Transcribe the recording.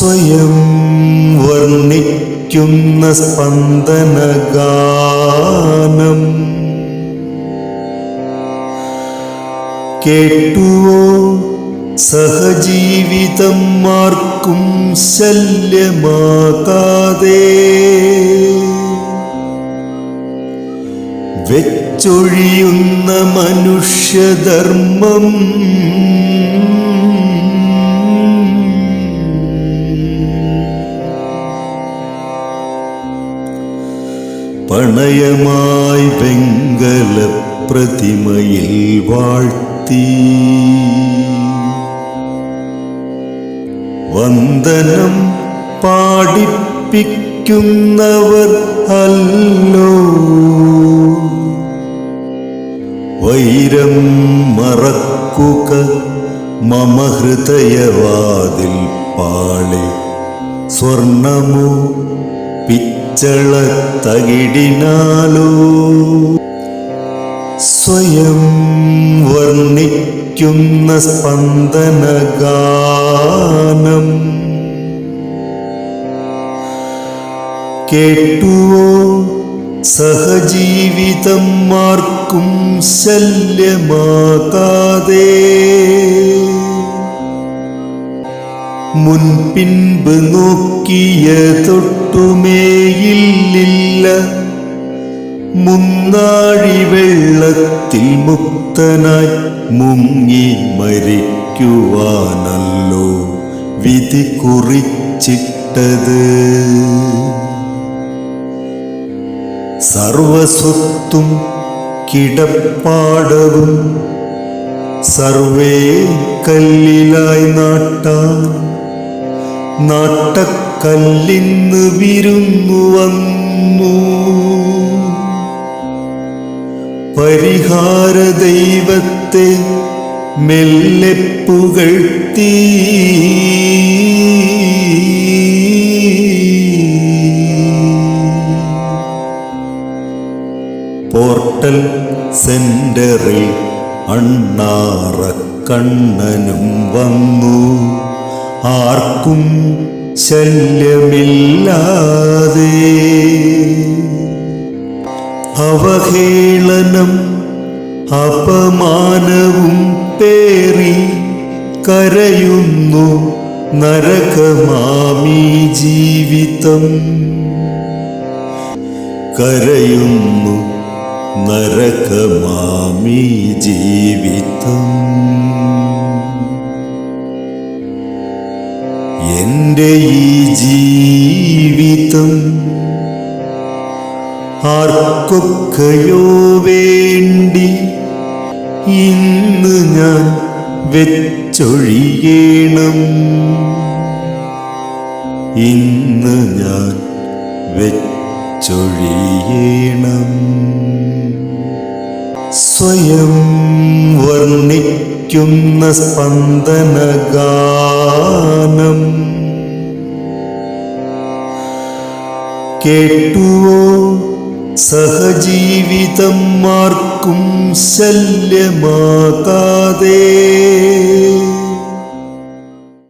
സ്വയം വർണ്ണിക്കുന്ന സ്പന്ദനഗാനം കേട്ടുവോ സഹജീവിതം ആർക്കും ശല്യമാകാതെ വെച്ചൊഴിയുന്ന മനുഷ്യധർമ്മം പണയമായി വെങ്കല പ്രതിമയിൽ വാഴ്ത്തി വന്ദനം പാടിപ്പിക്കുന്നവർ അല്ലോ വൈരം മറക്കുക മമ ഹൃദയവാതിൽ പാളി സ്വർണമോ പിച്ചള തകിടിനാലോ സ്വയം വർണ്ണിക്കുന്ന സ്പന്ദനഗാനം കേട്ടുവോ സഹജീവിതം ആർക്കും ശല്യമാകാതെ മുൻപിൻപ് നോക്കിയ തൊട്ടുമേയില്ല മുന്നാഴി വെള്ളത്തിൽ മുക്തനായി മുങ്ങി മരിക്കുവാനല്ലോ വിധി കുറിച്ചിട്ടത്. സർവസ്വത്തും കിടപ്പാടവും സർവേ കല്ലിലായി നാട്ടാൻ നാട്ടക്കല്ലിന്ന് വിരുന്നു വന്നു. പരിഹാര ദൈവത്തെ മെല്ലെ പുകഴ്ത്തി പോർട്ടൽ സെന്ററിൽ അണ്ണാറ കണ്ണനും വന്നു. ആർക്കും ശല്യമില്ലാതെ അവഹേളനം അപമാനവും പേറി കരയുന്നു നരകമാമീ ജീവിതം. കരയുന്നു നരകമാമീ ജീവിതം. എൻ്റെ ഈ ജീവിതം ആർക്കൊക്കെയോ വേണ്ടി ഇന്ന് ഞാൻ വെച്ചൊഴിയണം. ഇന്ന് ഞാൻ വെച്ചൊഴിയണം. സ്വയം വർണ്ണിക്കുന്ന സ്പന്ദനഗാനം കേട്ടുവോ സഹജീവിതം ആർക്കും ശല്യമാകാതെ